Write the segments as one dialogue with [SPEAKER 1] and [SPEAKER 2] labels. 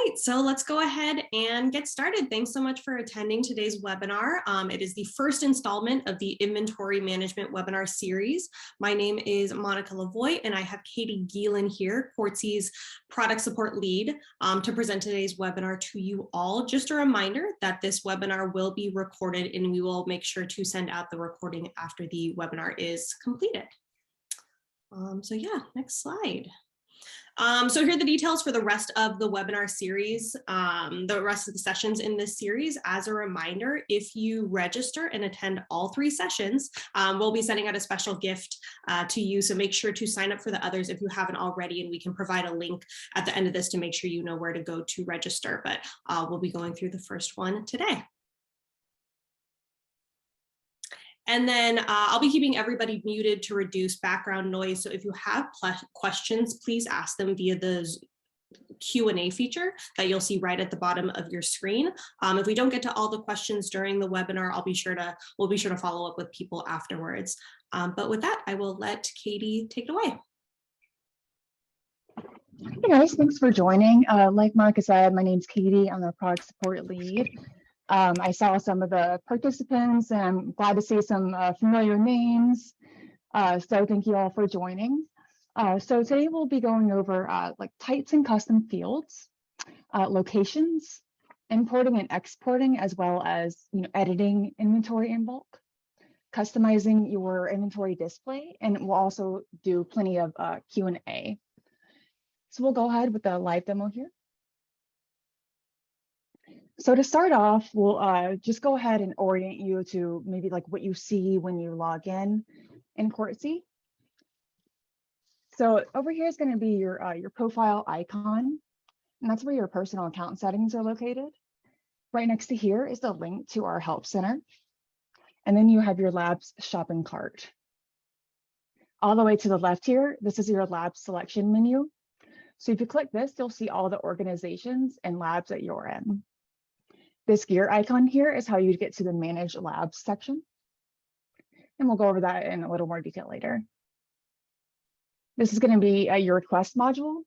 [SPEAKER 1] right, so let's go ahead and get started. Thanks so much for attending today's webinar. It is the first installment of the Inventory Management webinar series. My name is Monica Lavoie, and I have Katie Gielen here, Quartzy's product support lead, to present today's webinar to you all. Just a reminder that this webinar will be recorded, and we will make sure to send out the recording after the webinar is completed. So yeah, next slide. So here are the details for the rest of the webinar series, the rest of the sessions in this series. As a reminder, if you register and attend all 3 sessions, we'll be sending out a special gift to you. So make sure to sign up for the others if you haven't already, and we can provide a link at the end of this to make sure you know where to go to register. But we'll be going through the first one today. And then I'll be keeping everybody muted to reduce background noise. So if you have questions, please ask them via the Q&A feature that you'll see right at the bottom of your screen. If we don't get to all the questions during the webinar, we'll be sure to follow up with people afterwards. But with that, I will let Katie take it away.
[SPEAKER 2] Hey guys, thanks for joining. Like Monica said, my name's Katie. I'm the product support lead. I saw some of the participants and I'm glad to see some familiar names. So thank you all for joining. So today we'll be going over like types and custom fields, locations, importing and exporting, as well as editing inventory in bulk, customizing your inventory display, and we'll also do plenty of Q&A. So we'll go ahead with the live demo here. So to start off, we'll just go ahead and orient you to maybe like what you see when you log in Quartzy. So over here is going to be your profile icon, and that's where your personal account settings are located. Right next to here is the link to our help center, and then you have your labs shopping cart. All the way to the left here, this is your lab selection menu. So if you click this, you'll see all the organizations and labs that you're in. This gear icon here is how you get to the Manage Labs section. And we'll go over that in a little more detail later. This is going to be your request module.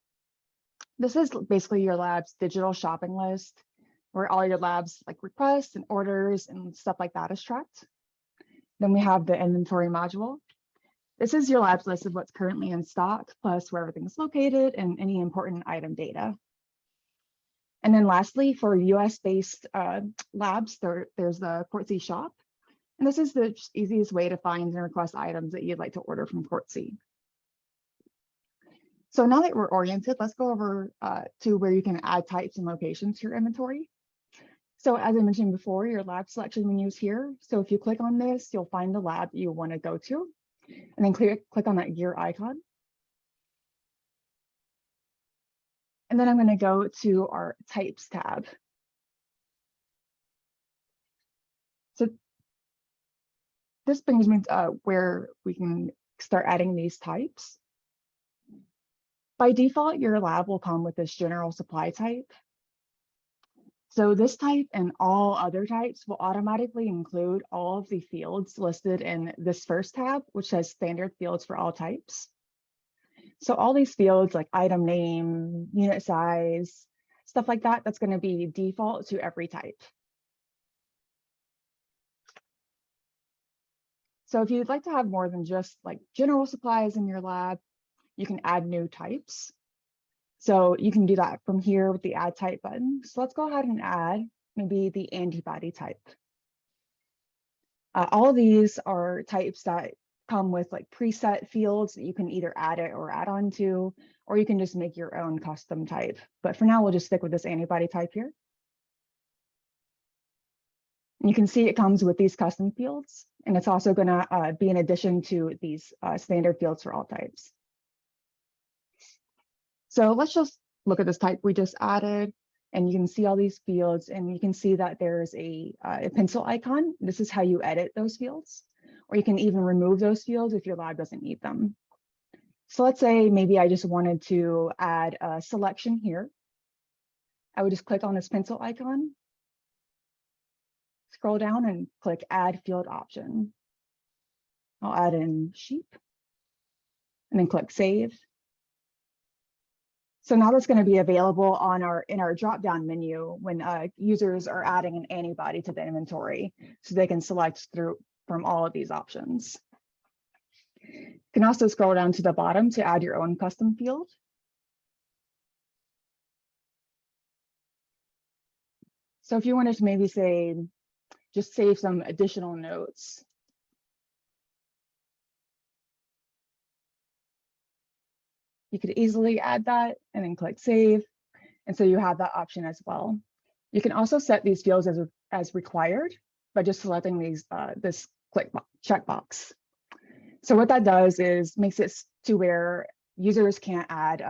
[SPEAKER 2] This is basically your lab's digital shopping list, where all your labs like requests and orders and stuff like that is tracked. Then we have the inventory module. This is your lab's list of what's currently in stock, plus where everything's located and any important item data. And then lastly, for US-based labs, there's the Quartzy shop. And this is the easiest way to find and request items that you'd like to order from Quartzy. So now that we're oriented, let's go over to where you can add types and locations to your inventory. So as I mentioned before, your lab selection menu is here. So if you click on this, you'll find the lab you want to go to, and then click on that gear icon. And then I'm going to go to our types tab. So this brings me to where we can start adding these types. By default, your lab will come with this general supply type. So this type and all other types will automatically include all of the fields listed in this first tab, which says standard fields for all types. So all these fields like item name, unit size, stuff like that, that's going to be default to every type. So if you'd like to have more than just like general supplies in your lab, you can add new types. So you can do that from here with the add type button. So let's go ahead and add maybe the antibody type. All of these are types that come with like preset fields that you can either add it or add on to, or you can just make your own custom type. But for now, we'll just stick with this antibody type here. And you can see it comes with these custom fields, and it's also going to be in addition to these standard fields for all types. So let's just look at this type we just added, and you can see all these fields, and you can see that there's a pencil icon. This is how you edit those fields. Or you can even remove those fields if your lab doesn't need them. So let's say maybe I just wanted to add a selection here. I would just click on this pencil icon, scroll down and click Add Field Option. I'll add in sheep and then click Save. So now that's going to be available on in our drop-down menu when users are adding an antibody to the inventory, so they can select from all of these options. You can also scroll down to the bottom to add your own custom field. So if you wanted to maybe say, just save some additional notes. You could easily add that and then click save. And so you have that option as well. You can also set these fields as required by just selecting this checkbox. So what that does is makes it to where users can't add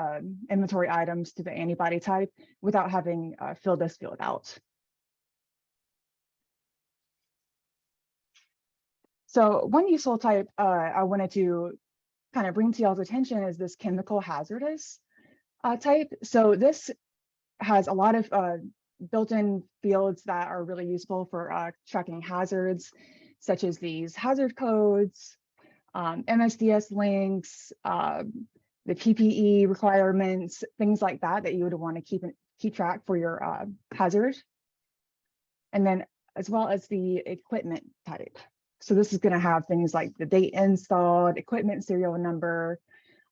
[SPEAKER 2] inventory items to the antibody type without having filled this field out. So one useful type I wanted to kind of bring to y'all's attention is this chemical hazardous type. So this has a lot of built-in fields that are really useful for tracking hazards, such as these hazard codes, MSDS links, the PPE requirements, things like that that you would want to keep track for your hazard. And then as well as the equipment type. So this is going to have things like the date installed, equipment serial number,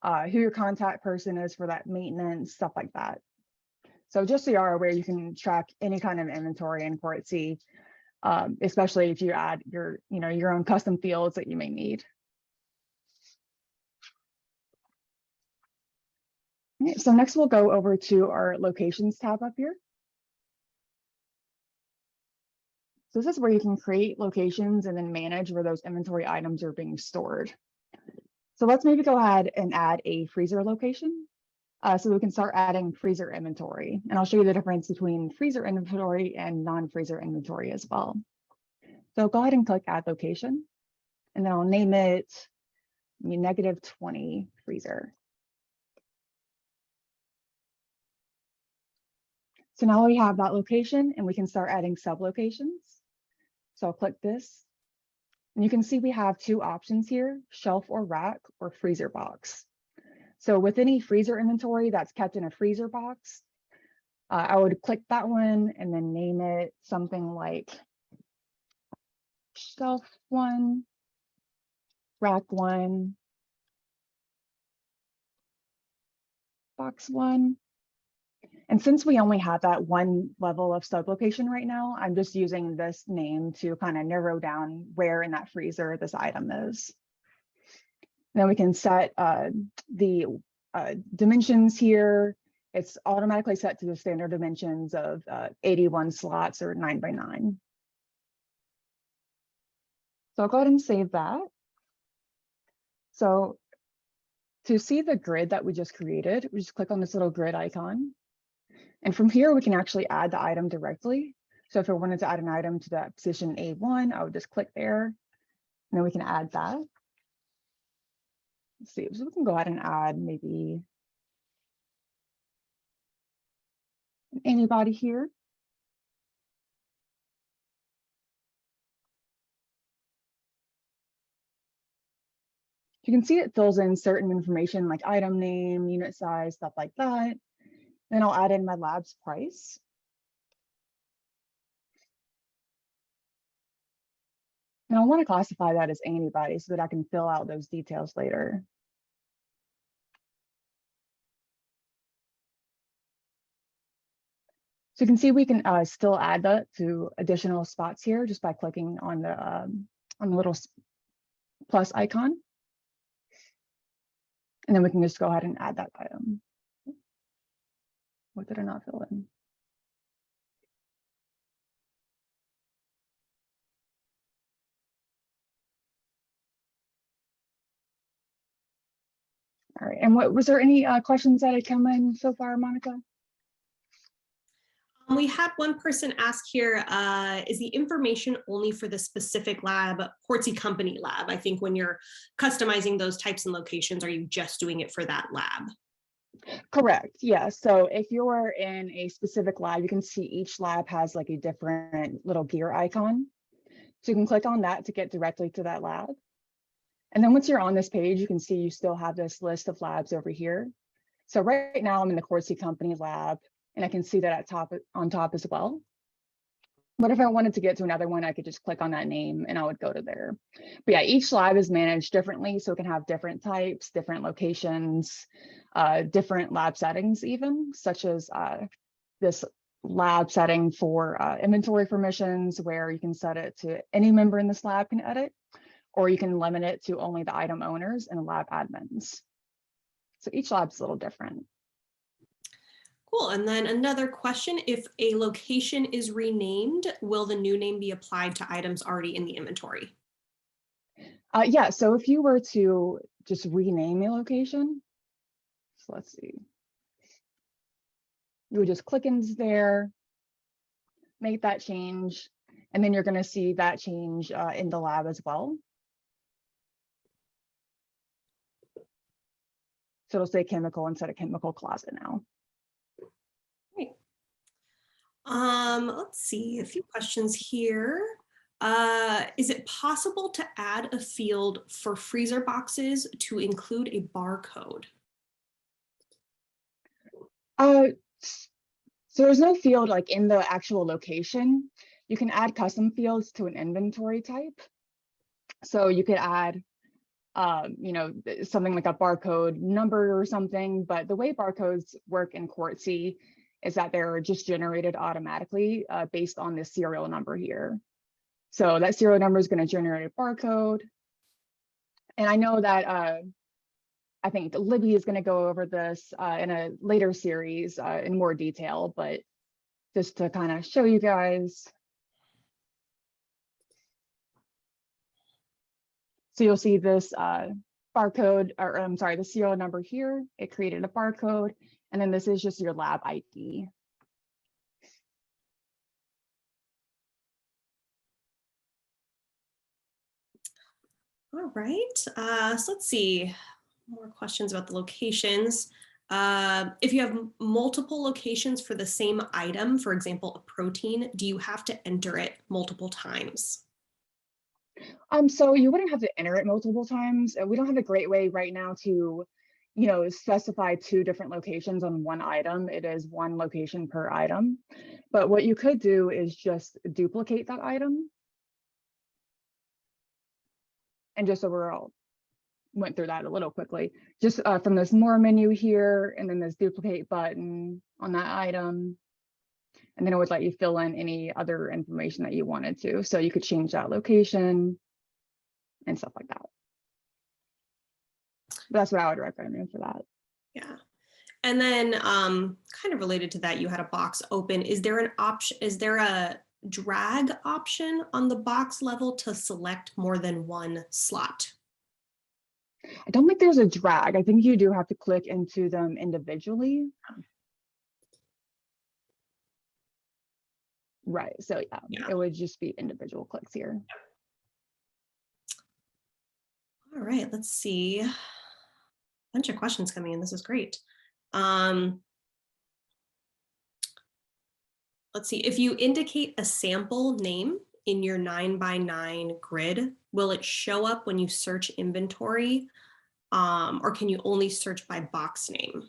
[SPEAKER 2] who your contact person is for that maintenance, stuff like that. So just so you are aware, you can track any kind of inventory in Quartzy, especially if you add your own custom fields that you may need. Okay, so next we'll go over to our locations tab up here. So this is where you can create locations and then manage where those inventory items are being stored. So let's maybe go ahead and add a freezer location. So we can start adding freezer inventory. And I'll show you the difference between freezer inventory and non-freezer inventory as well. So go ahead and click add location. And then I'll name it -20 freezer. So now we have that location and we can start adding sub-locations. So I'll click this. And you can see we have two options here, shelf or rack or freezer box. So with any freezer inventory that's kept in a freezer box, I would click that one and then name it something like shelf 1, rack 1, box 1. And since we only have that one level of sublocation right now, I'm just using this name to kind of narrow down where in that freezer this item is. Then we can set the dimensions here. It's automatically set to the standard dimensions of 81 slots or 9 by 9. So I'll go ahead and save that. So to see the grid that we just created, we just click on this little grid icon. And from here, we can actually add the item directly. So if I wanted to add an item to that position A1, I would just click there, and then we can add that. Let's see, so we can go ahead and add maybe an antibody here. You can see it fills in certain information like item name, unit size, stuff like that. Then I'll add in my lab's price. And I want to classify that as antibody so that I can fill out those details later. So you can see we can still add that to additional spots here just by clicking on the little plus icon. And then we can just go ahead and add that item. What did I not fill in? All right, and was there any questions that had come in so far, Monica?
[SPEAKER 1] We had one person ask here, is the information only for the specific lab, Quartzy Company lab? I think when you're customizing those types and locations, are you just doing it for that lab?
[SPEAKER 2] Correct, yeah. So if you're in a specific lab, you can see each lab has like a different little gear icon. So you can click on that to get directly to that lab. And then once you're on this page, you can see you still have this list of labs over here. So right now I'm in the Corsi Company lab, and I can see that on top as well. But if I wanted to get to another one, I could just click on that name and I would go to there. But yeah, each lab is managed differently, so it can have different types, different locations, different lab settings even, such as this lab setting for inventory permissions, where you can set it to any member in this lab can edit, or you can limit it to only the item owners and lab admins. So each lab's a little different.
[SPEAKER 1] Cool. And then another question, if a location is renamed, will the new name be applied to items already in the inventory?
[SPEAKER 2] Yeah, so if you were to just rename a location, so let's see, you would just click into there, make that change, and then you're going to see that change in the lab as well. So it'll say chemical instead of chemical closet now.
[SPEAKER 1] Great. Let's see, a few questions here. Is it possible to add a field for freezer boxes to include a barcode?
[SPEAKER 2] So there's no field like in the actual location. You can add custom fields to an inventory type. So you could add, something like a barcode number or something, but the way barcodes work in Quartzy is that they're just generated automatically based on this serial number here. So that serial number is going to generate a barcode. And I know that I think Libby is going to go over this in a later series in more detail, but just to kind of show you guys. So you'll see this barcode, or I'm sorry, the serial number here. It created a barcode, and then this is just your lab ID.
[SPEAKER 1] All right, so let's see, more questions about the locations. If you have multiple locations for the same item, for example, a protein, do you have to enter it multiple times?
[SPEAKER 2] So you wouldn't have to enter it multiple times. We don't have a great way right now to, specify 2 different locations on one item. It is 1 location per item. But what you could do is just duplicate that item. And just overall, went through that a little quickly. Just from this more menu here, and then this duplicate button on that item. And then it would let you fill in any other information that you wanted to. So you could change that location and stuff like that. But that's what I would recommend for that.
[SPEAKER 1] Yeah. And then kind of related to that, you had a box open. Is there an option, is there a drag option on the box level to select more than one slot?
[SPEAKER 2] I don't think there's a drag. I think you do have to click into them individually. Right, so yeah, it would just be individual clicks here.
[SPEAKER 1] All right, let's see. A bunch of questions coming in. This is great. Let's see, if you indicate a sample name in your 9x9 grid, will it show up when you search inventory? Or can you only search by box name?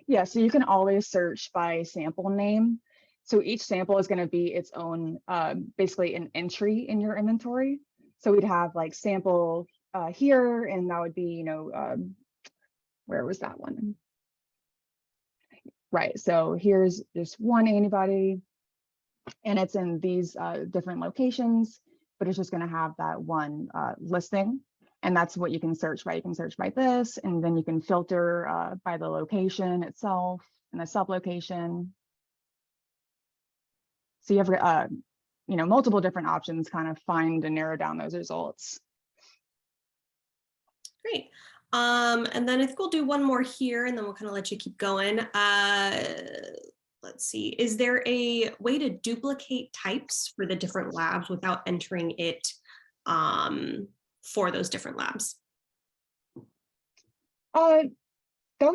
[SPEAKER 2] Yeah, so you can always search by sample name. So each sample is going to be its own, basically an entry in your inventory. So we'd have like sample here, and that would be, where was that one? Right, so here's just one antibody, and it's in these different locations, but it's just going to have that one listing. And that's what you can search by. You can search by this, and then you can filter by the location itself and the sublocation. So you have, multiple different options, kind of find and narrow down those results.
[SPEAKER 1] Great. And then I think we'll do one more here, and then we'll kind of let you keep going. Let's see, is there a way to duplicate types for the different labs without entering it for those different labs?
[SPEAKER 2] That's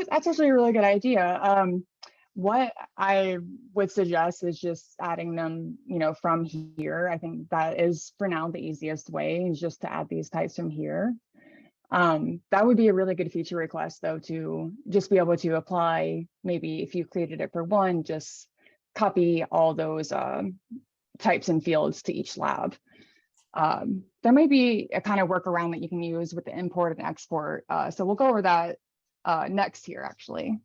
[SPEAKER 2] actually a really good idea. What I would suggest is just adding them, from here. I think that is for now the easiest way, is just to add these types from here. That would be a really good feature request though, to just be able to apply, maybe if you created it for one, just copy all those types and fields to each lab. There may be a kind of workaround that you can use with the import and export. So we'll go over that next here, actually.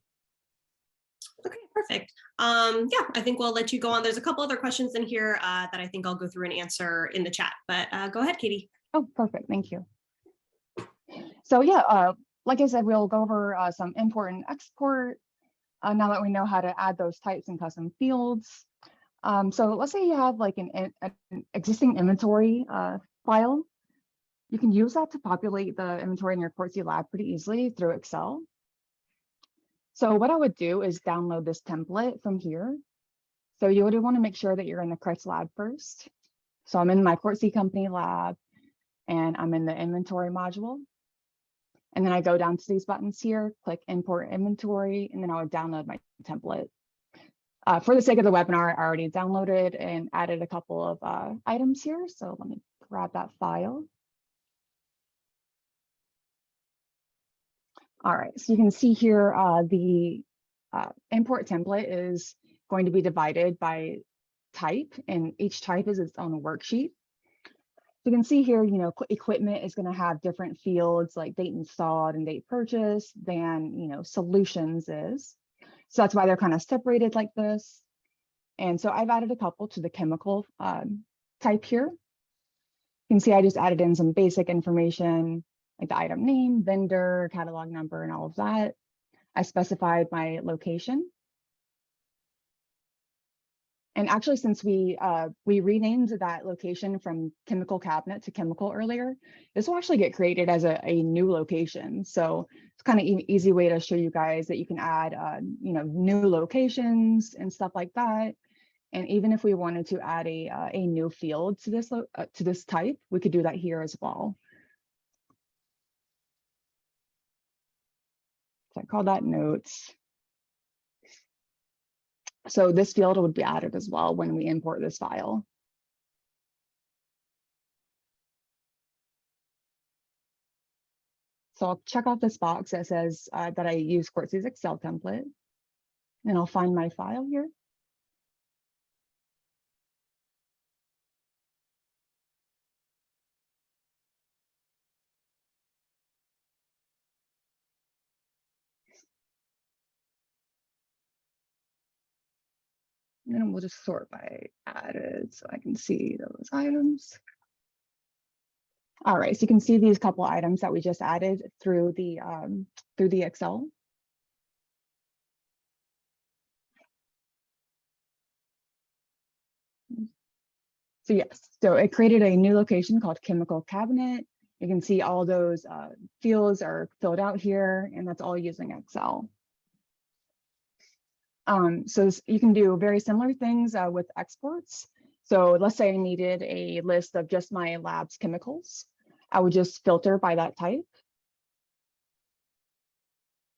[SPEAKER 1] Okay, perfect. Yeah, I think we'll let you go on. There's a couple other questions in here that I think I'll go through and answer in the chat, but go ahead, Katie.
[SPEAKER 2] Oh, perfect. Thank you. So yeah, like I said, we'll go over some import and export now that we know how to add those types and custom fields. So let's say you have like an existing inventory file. You can use that to populate the inventory in your Quartzy lab pretty easily through Excel. So what I would do is download this template from here. So you would want to make sure that you're in the correct lab first. So I'm in my Quartzy company lab and I'm in the inventory module. And then I go down to these buttons here, click import inventory, and then I would download my template. For the sake of the webinar, I already downloaded and added a couple of items here. So let me grab that file. All right, so you can see here the import template is going to be divided by type, and each type is its own worksheet. You can see here, you know, equipment is going to have different fields like date installed and date purchased than, you know, solutions is. So that's why they're kind of separated like this. And so I've added a couple to the chemical type here. You can see I just added in some basic information like the item name, vendor, catalog number, and all of that. I specified my location. And actually, since we renamed that location from chemical cabinet to chemical earlier, this will actually get created as a new location. So it's kind of easy way to show you guys that you can add, you know, new locations and stuff like that. And even if we wanted to add a new field to this type, we could do that here as well. So I call that notes. So this field would be added as well when we import this file. So I'll check off this box that says that I use Quartzy's Excel template, and I'll find my file here. And then we'll just sort by added so I can see those items. All right, so you can see these couple items that we just added through the Excel. So yes, so it created a new location called chemical cabinet. You can see all those fields are filled out here, and that's all using Excel. So you can do very similar things with exports. So let's say I needed a list of just my lab's chemicals. I would just filter by that type.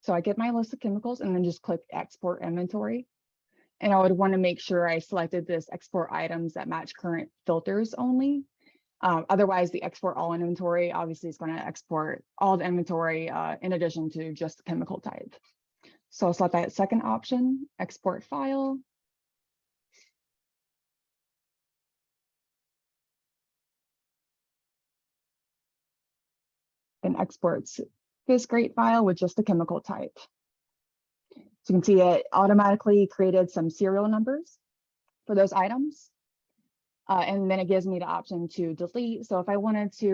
[SPEAKER 2] So I get my list of chemicals and then just click export inventory. And I would want to make sure I selected this export items that match current filters only. Otherwise, the export all inventory obviously is going to export all the inventory in addition to just the chemical type. So I'll select that second option, export file. Then exports this great file with just the chemical type. So you can see it automatically created some serial numbers for those items. And then it gives me the option to delete. So if I wanted to,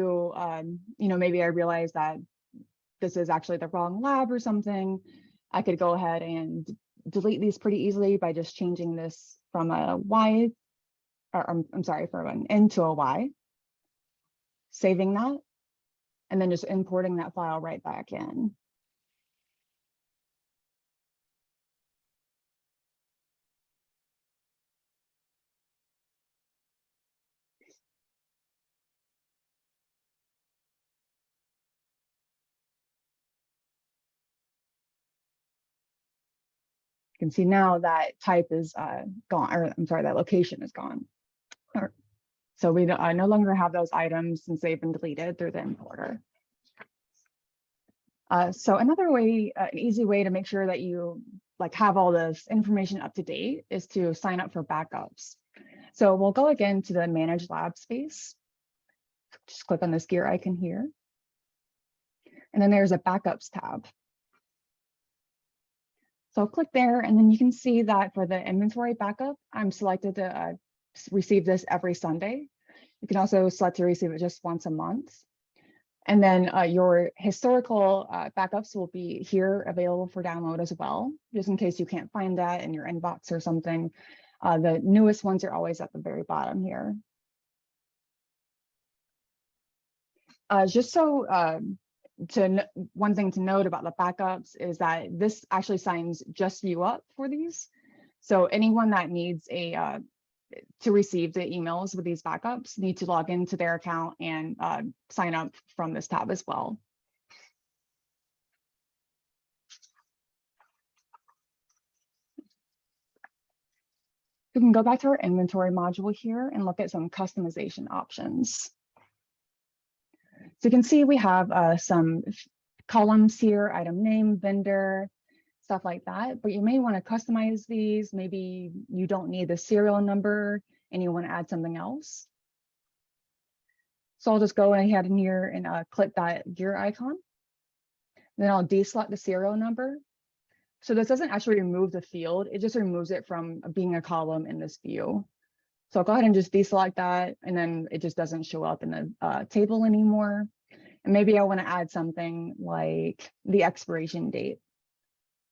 [SPEAKER 2] you know, maybe I realized that this is actually the wrong lab or something, I could go ahead and delete these pretty easily by just changing this from a Y, or I'm sorry, from an N to a Y, saving that, and then just importing that file right back in. You can see now that type is gone, or I'm sorry, that location is gone. So we no longer have those items since they've been deleted through the importer. So another way, an easy way to make sure that you have all this information up to date is to sign up for backups. So we'll go again to the Manage Lab space. Just click on this gear icon here. And then there's a Backups tab. So I'll click there, and then you can see that for the inventory backup, I'm selected to receive this every Sunday. You can also select to receive it just once a month. And then your historical backups will be here available for download as well, just in case you can't find that in your inbox or something. The newest ones are always at the very bottom here. Just so one thing to note about the backups is that this actually signs just you up for these. So anyone that needs to receive the emails with these backups need to log into their account and sign up from this tab as well. We can go back to our inventory module here and look at some customization options. So you can see we have some columns here, item name, vendor, stuff like that, but you may want to customize these. Maybe you don't need the serial number and you want to add something else. So I'll just go ahead in here and click that gear icon. Then I'll deselect the serial number. So this doesn't actually remove the field, it just removes it from being a column in this view. So I'll go ahead and just deselect that, and then it just doesn't show up in the table anymore. And maybe I want to add something like the expiration date.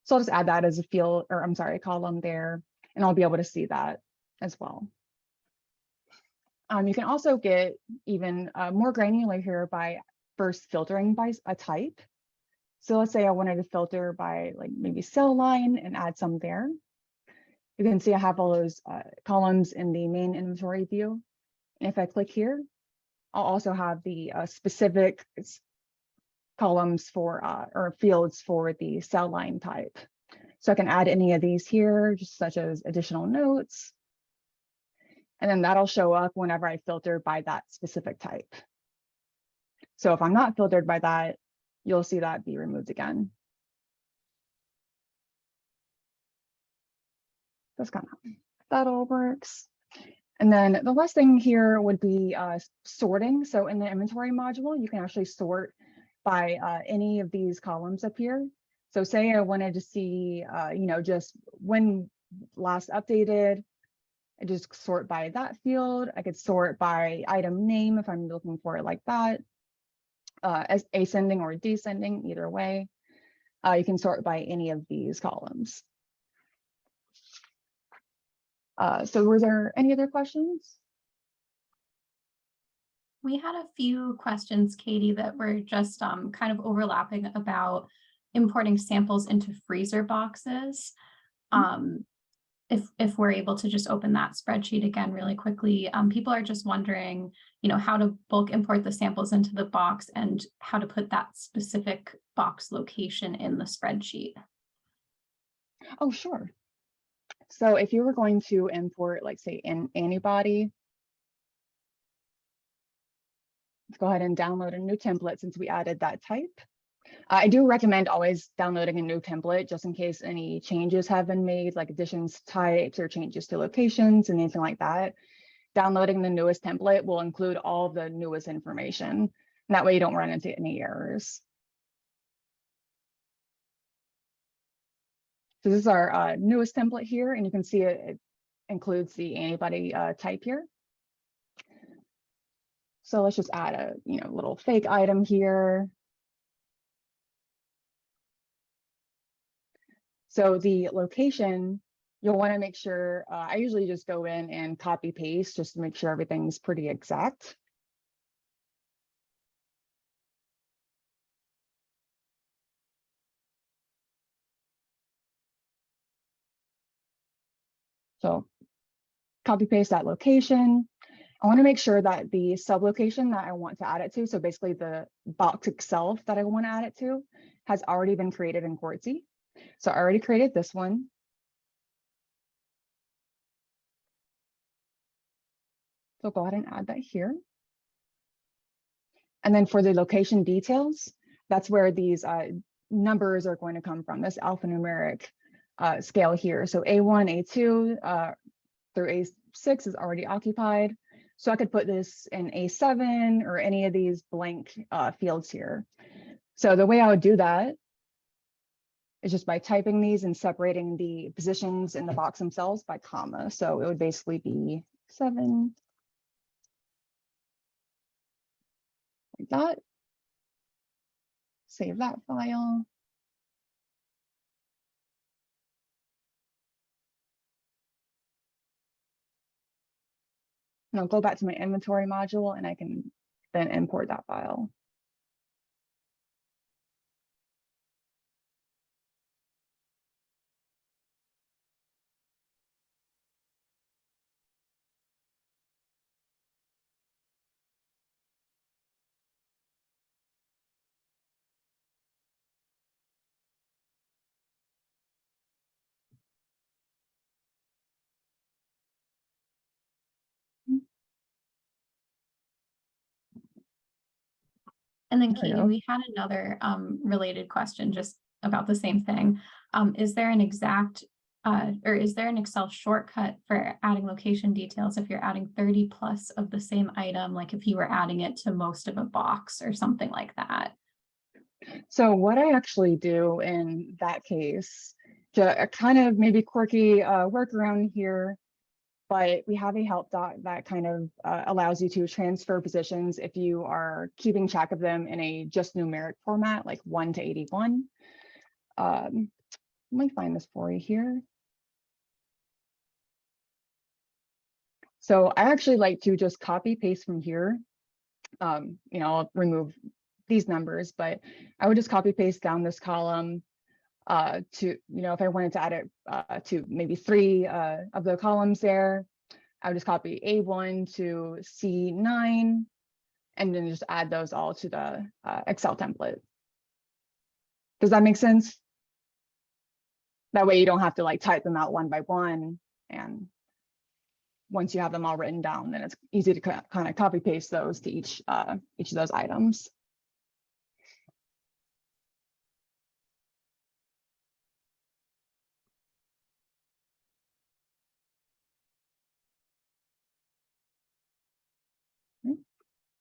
[SPEAKER 2] So I'll just add that as a field, or I'm sorry, a column there, and I'll be able to see that as well. You can also get even more granular here by first filtering by a type. So let's say I wanted to filter by maybe cell line and add some there. You can see I have all those columns in the main inventory view. And if I click here, I'll also have the specific columns for or fields for the cell line type. So I can add any of these here, just such as additional notes. And then that'll show up whenever I filter by that specific type. So if I'm not filtered by that, you'll see that be removed again. That's kind of how that all works. And then the last thing here would be sorting. So in the inventory module, you can actually sort by any of these columns up here. So say I wanted to see, just when last updated, I just sort by that field. I could sort by item name if I'm looking for it like that. As ascending or descending, either way. You can sort by any of these columns. So were there any other questions?
[SPEAKER 3] We had a few questions, Katie, that were just kind of overlapping about importing samples into freezer boxes. If we're able to just open that spreadsheet again really quickly, people are just wondering, how to bulk import the samples into the box and how to put that specific box location in the spreadsheet.
[SPEAKER 2] Oh, sure. So if you were going to import, say, an antibody, let's go ahead and download a new template since we added that type. I do recommend always downloading a new template just in case any changes have been made, like additions to types or changes to locations and anything like that. Downloading the newest template will include all the newest information. And that way you don't run into any errors. So this is our newest template here, and you can see it includes the antibody type here. So let's just add a little fake item here. So the location, you'll want to make sure, I usually just go in and copy paste just to make sure everything's pretty exact. So copy paste that location. I want to make sure that the sublocation that I want to add it to, so basically the box itself that I want to add it to, has already been created in Quartzy. So I already created this one. So go ahead and add that here. And then for the location details, that's where these numbers are going to come from, this alphanumeric scale here. So A1, A2 through A6 is already occupied. So I could put this in A7 or any of these blank fields here. So the way I would do that is just by typing these and separating the positions in the box themselves by comma. So it would basically be 7, like that. Save that file. And I'll go back to my inventory module and I can then import that file.
[SPEAKER 3] And then
[SPEAKER 2] There we
[SPEAKER 3] Katie,
[SPEAKER 2] go.
[SPEAKER 3] we had another related question just about the same thing. Is there an exact or is there an Excel shortcut for adding location details if you're adding 30 plus of the same item, like if you were adding it to most of a box or something like that?
[SPEAKER 2] So what I actually do in that case, to kind of maybe quirky workaround here, but we have a help doc that kind of allows you to transfer positions if you are keeping track of them in a just numeric format, like 1 to 81. Let me find this for you here. So I actually like to just copy paste from here. You know, I'll remove these numbers, but I would just copy paste down this column to, you know, if I wanted to add it to maybe 3 of the columns there, I would just copy A1 to C9 and then just add those all to the Excel template. Does that make sense? That way you don't have to like type them out one by one, and once you have them all written down, then it's easy to kind of copy paste those to each of those items.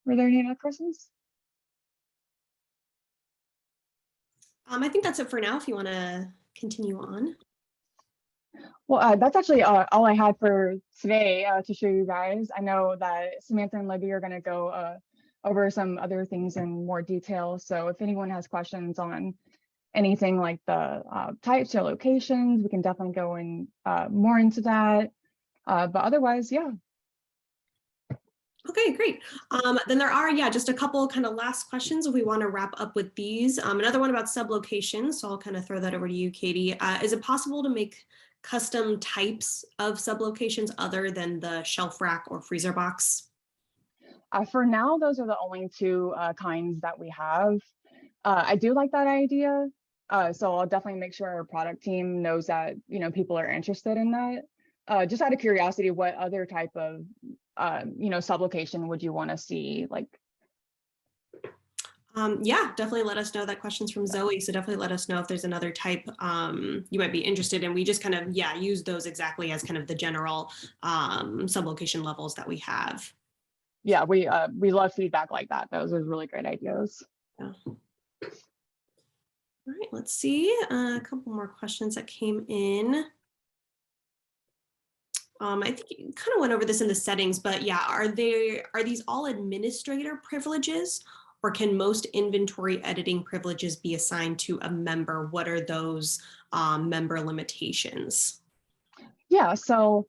[SPEAKER 2] Were there any other questions?
[SPEAKER 1] I think that's it for now if you want to continue on.
[SPEAKER 2] Well, that's actually all I had for today to show you guys. I know that Samantha and Libby are going to go over some other things in more detail. So if anyone has questions on anything like the types or locations, we can definitely go in more into that. But otherwise, yeah.
[SPEAKER 1] Okay, great. Then there are, just a couple kind of last questions if we want to wrap up with these. Another one about sublocations, so I'll kind of throw that over to you, Katie. Is it possible to make custom types of sublocations other than the shelf rack or freezer box?
[SPEAKER 2] For now, those are the only 2 kinds that we have. I do like that idea. So I'll definitely make sure our product team knows that, you know, people are interested in that. Just out of curiosity, what other type of, you know, sublocation would you want to see? Like,
[SPEAKER 1] Yeah, definitely let us know. That question's from Zoe, so definitely let us know if there's another type you might be interested in. We just kind of, use those exactly as kind of the general sublocation levels that we have.
[SPEAKER 2] yeah, we love feedback like that. Those are really great ideas.
[SPEAKER 1] Yeah. All right, let's see. A couple more questions that came in. I think you kind of went over this in the settings, but are these all administrator privileges, or can most inventory editing privileges be assigned to a member? What are those member limitations?
[SPEAKER 2] Yeah, so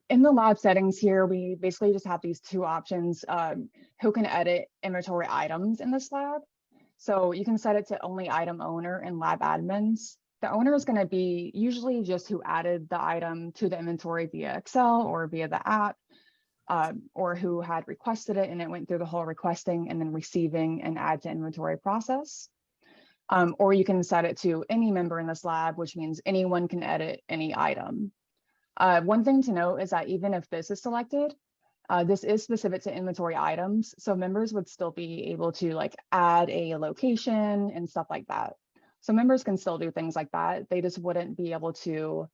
[SPEAKER 2] in the lab settings here, we basically just have these 2 options, who can edit inventory items in this lab. So you can set it to only item owner and lab admins. The owner is going to be usually just who added the item to the inventory via Excel or via the app, or who had requested it and it went through the whole requesting and then receiving and add to inventory process. Or you can set it to any member in this lab, which means anyone can edit any item. One thing to note is that even if this is selected, This is specific to inventory items, so members would still be able to like add a location and stuff like that. So members can still do things like that. They just wouldn't be able to,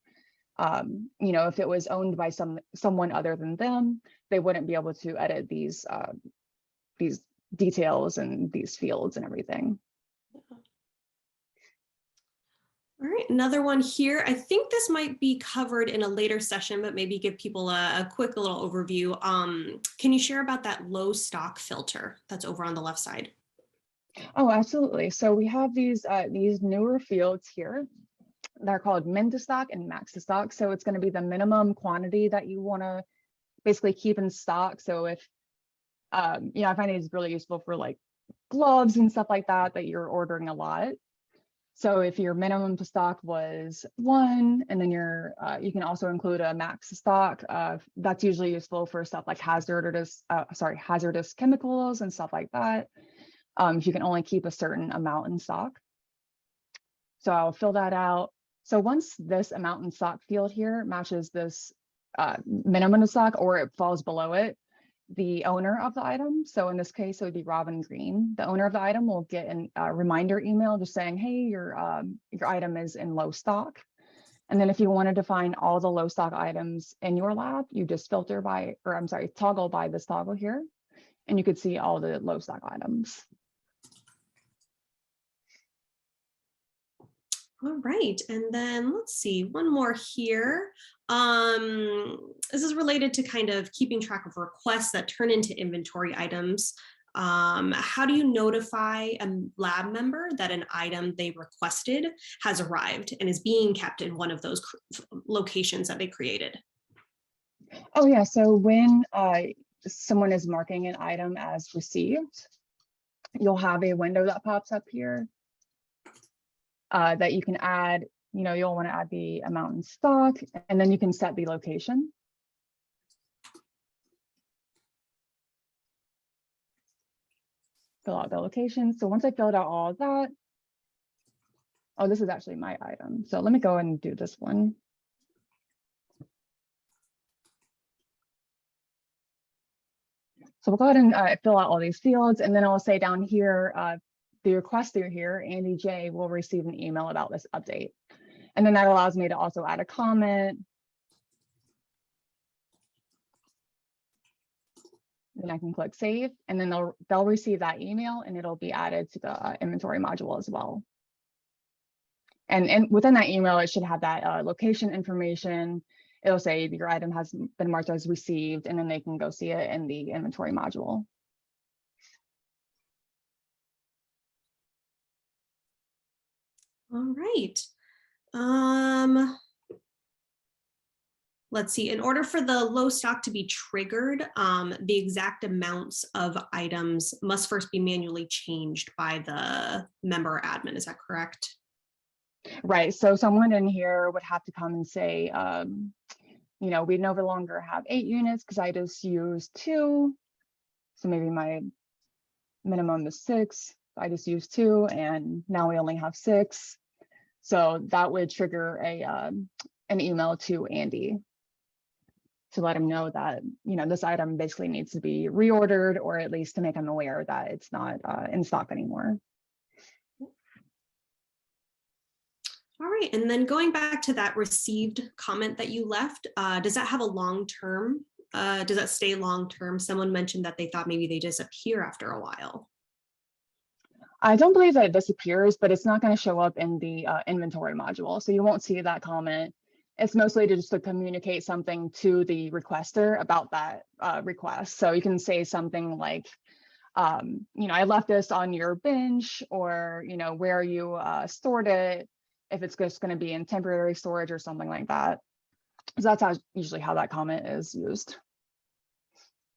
[SPEAKER 2] you know, if it was owned by someone other than them, they wouldn't be able to edit these details and these fields and everything.
[SPEAKER 1] All right, another one here. I think this might be covered in a later session, but maybe give people a quick little overview. Can you share about that low stock filter that's over on the left side?
[SPEAKER 2] Oh, absolutely. So we have these newer fields here. They're called min to stock and max to stock. So it's going to be the minimum quantity that you want to basically keep in stock. So if, you know, I find it is really useful for like gloves and stuff like that, that you're ordering a lot. So if your minimum to stock was 1, and then you can also include a max stock, that's usually useful for stuff like hazardous chemicals and stuff like that. If you can only keep a certain amount in stock. So I'll fill that out. So once this amount in stock field here matches this minimum to stock, or it falls below it, the owner of the item, so in this case it would be Robin Green, the owner of the item will get a reminder email just saying, hey, your item is in low stock. And then if you wanted to find all the low stock items in your lab, you just filter by, or I'm sorry, toggle by this toggle here, and you could see all the low stock items.
[SPEAKER 1] All right, and then let's see, one more here. This is related to kind of keeping track of requests that turn into inventory items. How do you notify a lab member that an item they requested has arrived and is being kept in one of those locations that they created?
[SPEAKER 2] Oh yeah, so when someone is marking an item as received, you'll have a window that pops up here that you can add, you know, you'll want to add the amount in stock, and then you can set the location. Fill out the location. So once I filled out all of that, oh, this is actually my item. So let me go and do this one. So we'll go ahead and fill out all these fields, and then I'll say down here, the requester here, Andy J, will receive an email about this update. And then that allows me to also add a comment. Then I can click save, and then they'll receive that email, and it'll be added to the inventory module as well. And within that email, it should have that location information. It'll say your item has been marked as received, and then they can go see it in the inventory module.
[SPEAKER 1] All right. Let's see, in order for the low stock to be triggered, the exact amounts of items must first be manually changed by the member admin. Is that correct?
[SPEAKER 2] Right. So someone in here would have to come and say, you know, we no longer have 8 units because I just used 2. So maybe my minimum is 6. I just used 2, and now we only have 6. So that would trigger an email to Andy to let him know that, you know, this item basically needs to be reordered, or at least to make him aware that it's not in stock anymore.
[SPEAKER 1] All right, and then going back to that received comment that you left, does that have a long-term, does that stay long-term? Someone mentioned that they thought maybe they disappear after a while.
[SPEAKER 2] I don't believe that it disappears, but it's not going to show up in the inventory module. So you won't see that comment. It's mostly just to communicate something to the requester about that request. So you can say something like, you know, I left this on your bench, or, you know, where you stored it, if it's just going to be in temporary storage or something like that. So that's usually how that comment is used.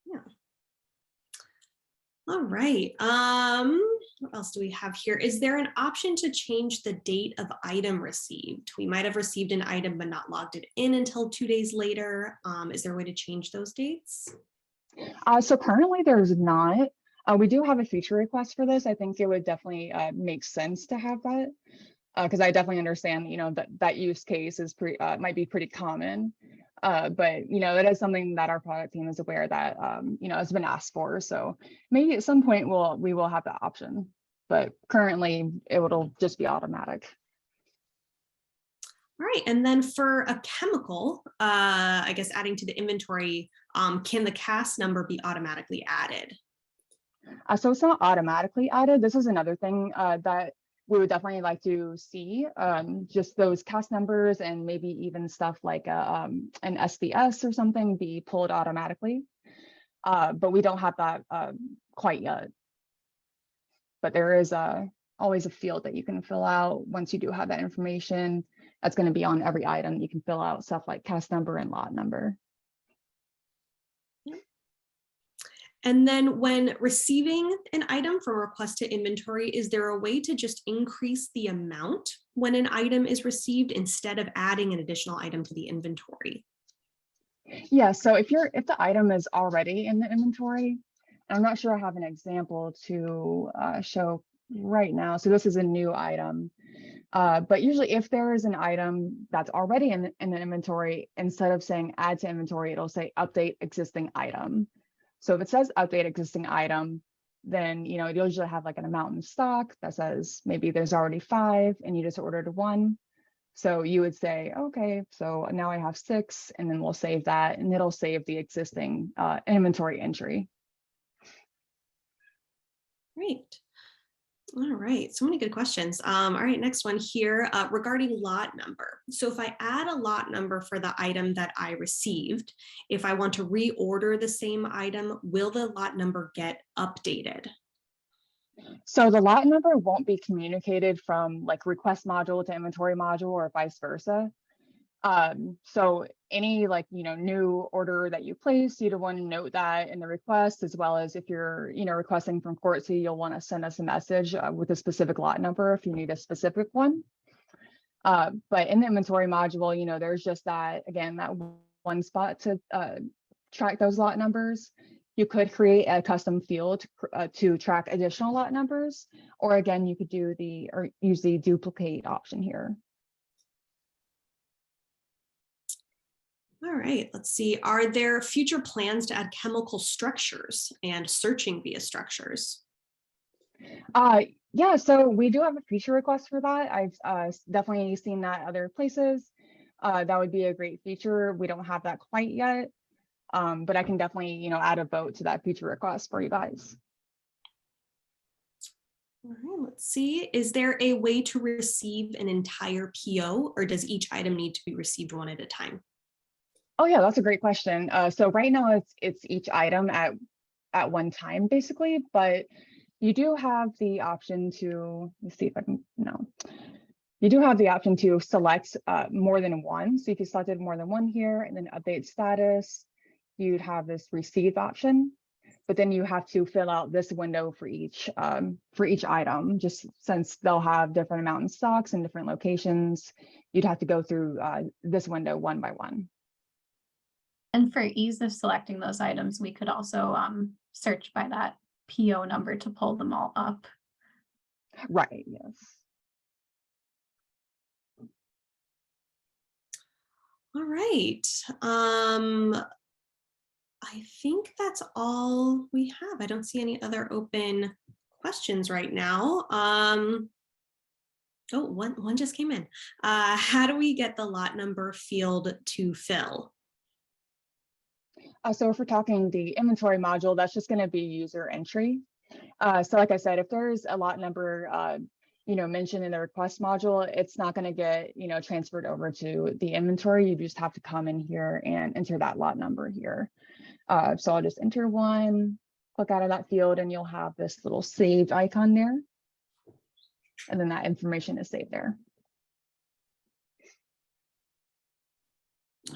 [SPEAKER 1] Yeah. All right. What else do we have here? Is there an option to change the date of item received? We might have received an item but not logged it in until 2 days later. Is there a way to change those dates?
[SPEAKER 2] So currently there's not. We do have a feature request for this. I think it would definitely make sense to have that, because I definitely understand, you know, that use case is might be pretty common. But that is something that our product team is aware that has been asked for. So maybe at some point we will have that option, but currently it'll just be automatic.
[SPEAKER 1] All right, and then for a chemical, I guess adding to the inventory, can the CAS number be automatically added?
[SPEAKER 2] So it's not automatically added. This is another thing that we would definitely like to see, just those CAS numbers and maybe even stuff like an SDS or something be pulled automatically. But we don't have that quite yet. But there is always a field that you can fill out once you do have that information. That's going to be on every item. You can fill out stuff like CAS number and lot number.
[SPEAKER 1] And then when receiving an item from request to inventory, is there a way to just increase the amount when an item is received instead of adding an additional item to the inventory?
[SPEAKER 2] Yeah, so if the item is already in the inventory, I'm not sure I have an example to show right now. So this is a new item. But usually if there is an item that's already in the inventory, instead of saying add to inventory, it'll say update existing item. So if it says update existing item, then you'll usually have like an amount in stock that says maybe there's already 5 and you just ordered 1. So you would say, okay, so now I have 6, and then we'll save that, and it'll save the existing inventory entry.
[SPEAKER 1] Great. All right, so many good questions. All right, next one here regarding lot number. So if I add a lot number for the item that I received, if I want to reorder the same item, will the lot number get updated?
[SPEAKER 2] So the lot number won't be communicated from like request module to inventory module or vice versa. So any new order that you place, you'd want to note that in the request, as well as if you're requesting from Quartzy, you'll want to send us a message with a specific lot number if you need a specific one. But in the inventory module, there's just that, again, that one spot to track those lot numbers. You could create a custom field to track additional lot numbers, or again, you could use the duplicate option here.
[SPEAKER 1] All right, let's see. Are there future plans to add chemical structures and searching via structures?
[SPEAKER 2] Yeah, so we do have a feature request for that. I've definitely seen that other places. That would be a great feature. We don't have that quite yet, but I can definitely add a vote to that feature request for you guys.
[SPEAKER 1] All right, let's see. Is there a way to receive an entire PO, or does each item need to be received one at a time?
[SPEAKER 2] Oh yeah, that's a great question. So right now it's each item at one time basically, but you do have the option to, let's see if I can, no. You do have the option to select more than one. So if you selected more than one here and then update status, you'd have this receive option, but then you have to fill out this window for each item, just since they'll have different amount in stocks and different locations, you'd have to go through this window one by one.
[SPEAKER 3] And for ease of selecting those items, we could also search by that PO number to pull them all up.
[SPEAKER 2] Right, yes.
[SPEAKER 1] All right. I think that's all we have. I don't see any other open questions right now. Oh, one just came in. How do we get the lot number field to fill?
[SPEAKER 2] So if we're talking the inventory module, that's just going to be user entry. So like I said, if there's a lot number mentioned in the request module, it's not going to get transferred over to the inventory. You just have to come in here and enter that lot number here. So I'll just enter 1, click out of that field, and you'll have this little saved icon there. And then that information is saved there.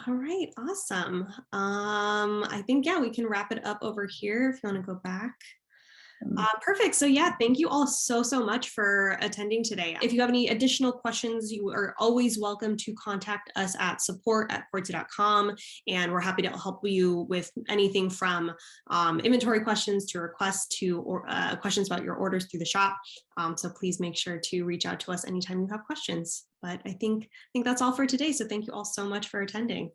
[SPEAKER 1] All right, awesome. I think, yeah, we can wrap it up over here if you want to go back. Perfect. So yeah, thank you all so much for attending today. If you have any additional questions, you are always welcome to contact us at support@quartzy.com, and we're happy to help you with anything from inventory questions to requests to questions about your orders through the shop. So please make sure to reach out to us anytime you have questions. But I think that's all for today. So thank you all so much for attending.